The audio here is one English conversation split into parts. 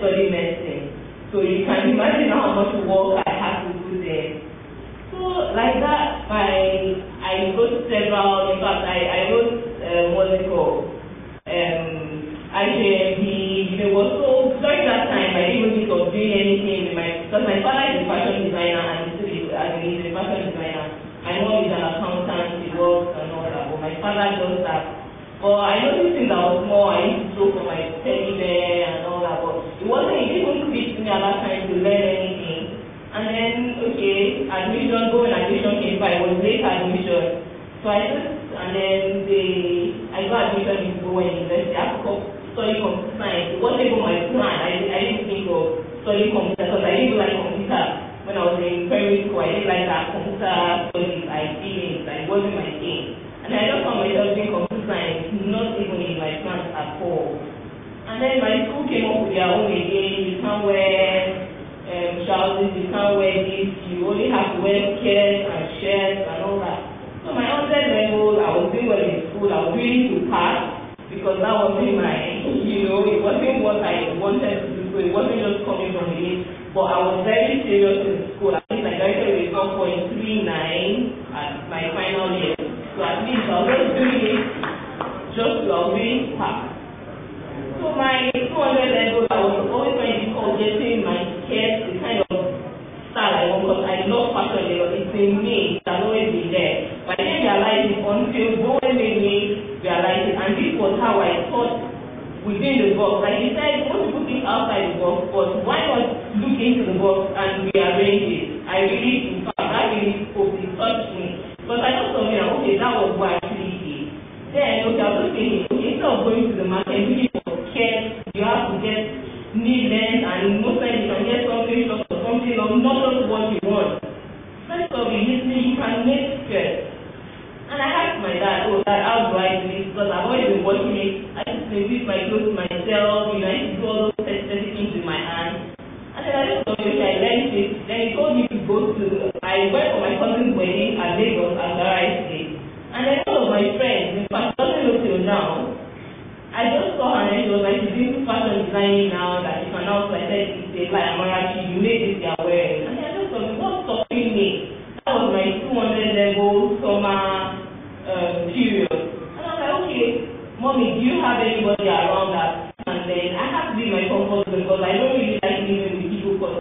study medicine. So you can imagine how much work I had to do there. So like that, I wrote several, in fact, I wrote, what's it called? IJMP, was so, during that time, I didn't think of doing anything with because my father is a fashion designer and he's a fashion designer. My mom is an accountant, she works and all that, but my father does that. But I noticed things that was more, I used to throw for my teddy bear and all that, but it didn't fit to me at that time to learn anything. And then, okay, going admission came by, it was late admission. So I got admission into Bowen University. I had to study computer science. It wasn't even my plan. I didn't think of studying computer because I didn't like computer. When I was in primary school, I didn't like that computer studies. It wasn't my thing. And I just found myself doing computer science, not even in my plans at all. And then my school came up with their own again. You can't wear trousers, you can't wear this, you only have to wear skirts and shirts and all that. So my 100 level, I was doing well in school, I was willing to pass because that wasn't my, it wasn't what I wanted to do, so it wasn't just coming from within. But I was very serious in school. I think I graduated with 4.39 at my final year. So at least I was just doing it just to really pass. So my 200 level, I was always trying to call getting my skirts, the kind of style I want, because I love fashion. It's in me, it has always been there. But I didn't realize it until Bowen made me realize it, and this was how I thought within the box. Like you said, most people think outside the box, but why not look into the box and rearrange it? In fact, that really spoke, it touched me. But I just thought, okay, that was what I actually did. Then, okay, I was just thinking, instead of going to the market, you have to get knee length, and most times you can get something short or something or not just what you want. First of all, you can make skirts. And I asked my dad, how do I do this? Because I've always been watching it. I used to use my clothes myself, I used to do all those specific things with my hands. And then I just thought, I learned it. Then he told me to I went for my cousin's wedding at Lagos at Garage State. And then all of my friends, in fact, doesn't look till now. I just saw her and she was like, she's doing fashion designing now, that she can now, so I said, it's a lie, Amarachi, you made this you're wearing. And I just thought, what's stopping me? That was my 200 level summer period. And I was like, okay, mommy, do you have anybody around that? And then I have to leave my comfort zone because I don't really like living with people because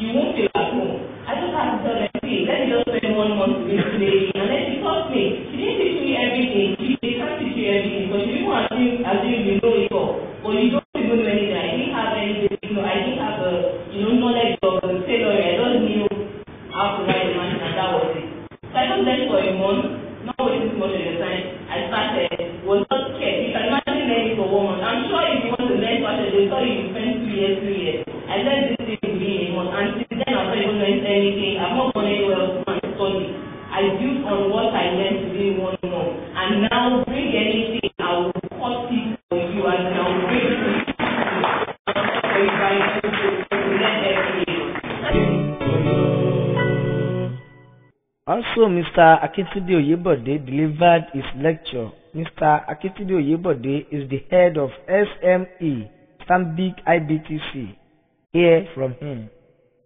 you won't feel at home. I just have to tell them, hey, let me just spend 1 month with this lady. And then she taught me, she didn't teach me everything. They can't teach you everything because you don't assume you know it all. But you don't even know anything. I didn't have anything, I didn't have knowledge of the tailoring. I just knew how to ride the machine and that was it. So I just learned for a month, not wasting too much of your time. I started, was not scared. You can imagine learning for 1 month. I'm sure if you want to learn fashion, they'll tell you spend 2 years. I learned this thing within a month, and since then I've not even learned anything. I've not gone anywhere else to study. I built on what I learned within 1 month. And now bring anything, I will cut it for you, and I will bring it to you. Also, Mr. Akintunde Oyebode delivered his lecture. Mr. Akintunde Oyebode is the head of SME, Stanbic IBTC. Hear from him.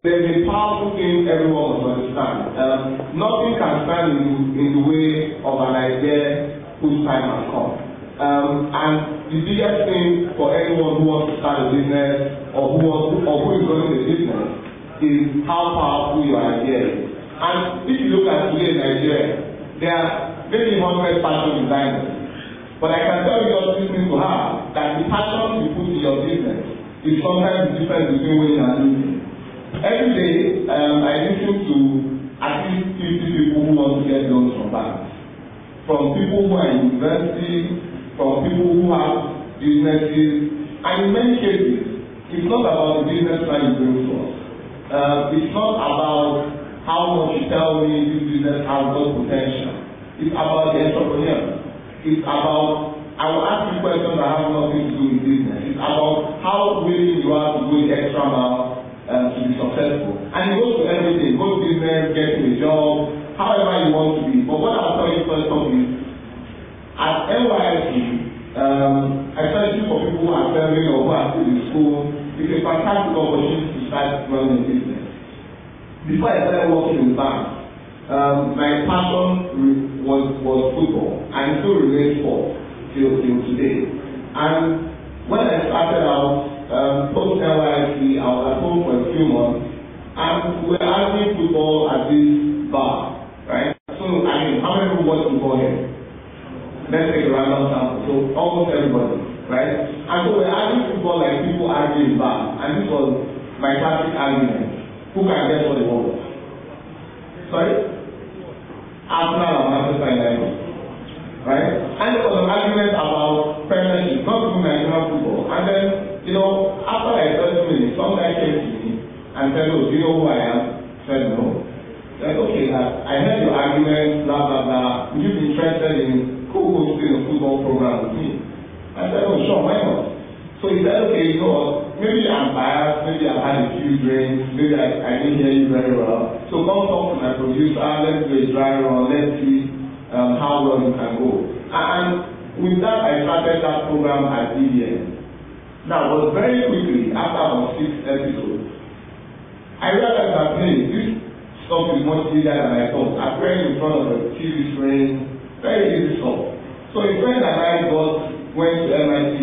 There's a powerful thing everyone must understand. Nothing can stand in the way of an idea whose time has come. And the biggest thing for anyone who wants to start a business or who is running a business is how powerful your idea is. And if you look at today in Nigeria, there are maybe 100 fashion designers. But I can tell you just listening to her that the passion you put in your business is sometimes the difference between winning and losing. Every day, I listen to at least 50 people who want to get loans from banks. From people who are in university, from people who have businesses, and in many cases, it's not about the business plan you bring to us. It's not about how much you tell me this business has got potential. It's about the entrepreneur. It's about, I will ask you questions that have nothing to do with business. It's about how willing you are to go the extra mile to be successful. And it goes to everything. It goes to business, getting a job, however you want to be. But what I'll tell you first off is, at NYSC, especially for people who are serving or who are still in school, it's a fantastic opportunity to start running a business. Before I started working in bank, my passion was football, and it still remains sport till today. And when I started out, post NYC, I was at home for a few months, and we were having football at this bar, right? So, I mean, how many people watch football here? Let's take a random sample. So, almost everybody, right? And so we're having football like people argue in bars, and this was my classic argument. Who can guess what it was? Sorry? Arsenal and Manchester United. Right? And there was an argument about premiership, not even Nigerian football. And then, after like 30 minutes, some guy came to me and said, "Oh, do you know who I am?" I said, "No." I said, "Okay, I heard your argument, blah, blah, blah. Would you be interested in co-hosting a football program with me?" I said, "Oh, sure, why not?" So he said, "Okay, maybe I'm biased, maybe I've had a few drinks, maybe I didn't hear you very well. So come talk to my producer, let's do a dry run, let's see how well you can go." And with that, I started that program at DBN. Now, but very quickly, after about 6 episodes, I realized that, hey, this stuff is much easier than I thought. Appearing in front of a TV screen, very easy stuff. So a friend and I went to MIT.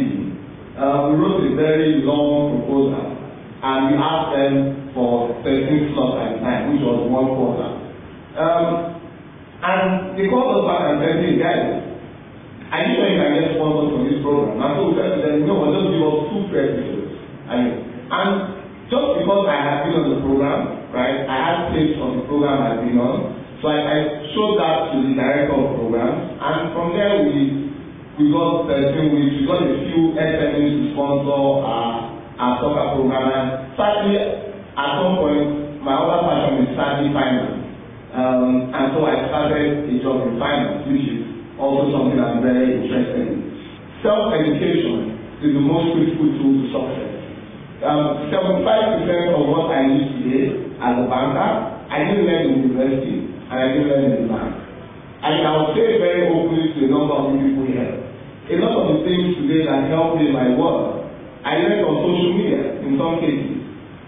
We wrote a very long proposal, and we asked them for 13 slots at the time, which was 1 quarter. And they called us back and said, "Hey guys, I didn't know you can get sponsors for this program." And so we said to them, just give us 2 free episodes. And just because I had been on the program, right, I had tapes on the program I'd been on, so I showed that to the director of programs, and from there we got 13 weeks, we got a few SMEs to sponsor our soccer program. And sadly, at some point, my other passion is sadly finance. And so I started a job in finance, which is also something I'm very interested in. Self-education is the most critical tool to success. 75% of what I used today as a banker, I didn't learn in university, and I didn't learn in the bank. And I will say very openly to a number of people here, a lot of the things today that help me in my work, I learned on social media in some cases.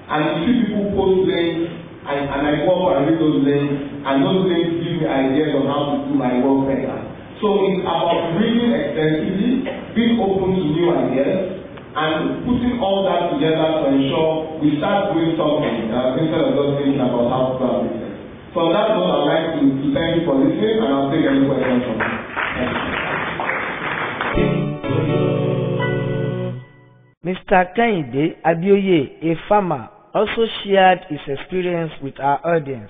And you see people post links, and I go up and read those links, and those links give me ideas on how to do my work better. So it's about reading extensively, being open to new ideas, and putting all that together to ensure we start doing something instead of just thinking about how to do our business. So on that note, I'd like to thank you for listening, and I'll take any questions from you. Thank you. Mr. Kehinde Abioye, a farmer, also shared his experience with our audience.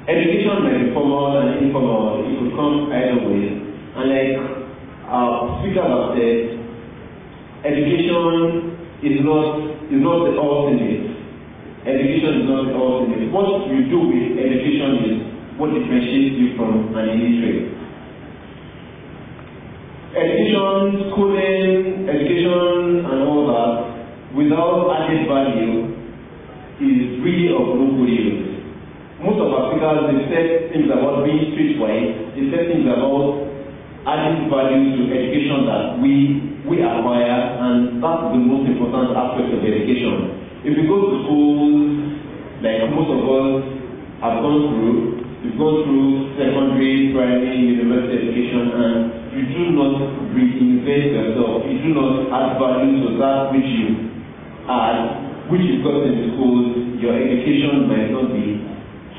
Education may be formal and informal. It could come either way. And like our speaker has said, education is not the ultimate. Education is not the ultimate. What you do with education is what differentiates you from an illiterate. Education, schooling, education and all that without added value is really of no good use. Most of our speakers, they said things about being streetwise, they said things about adding value to education that we acquire, and that's the most important aspect of education. If you go to schools, like most of us have gone through, you've gone through secondary, primary, university education, and you do not reinvent yourself, you do not add value to that which you add, which you've got in the schools, your education might not be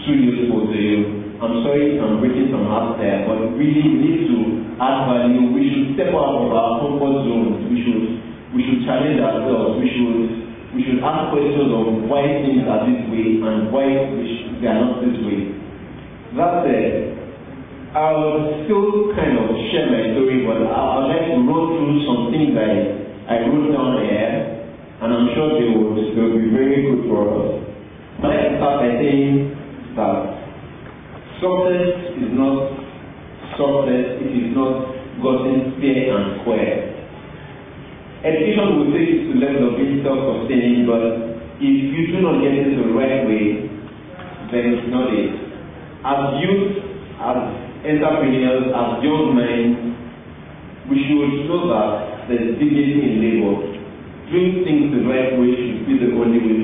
too useful to you. I'm sorry I'm breaking some hearts there, but really we need to add value. We should step out of our comfort zones. We should challenge ourselves. We should ask questions of why things are this way and why they are not this way. That said, I'll still kind of share my story, but I'd like to run through some things I wrote down here, and I'm sure they will be very good for us. I'd like to start by saying that success is not success if it's not gotten fair and square. Education will take you to the level of being self-sustaining, but if you do not get it the right way, then it's not it. As youth, as entrepreneurs, as young men, we should know that there's dignity in labor. Doing things the right way should be the the only way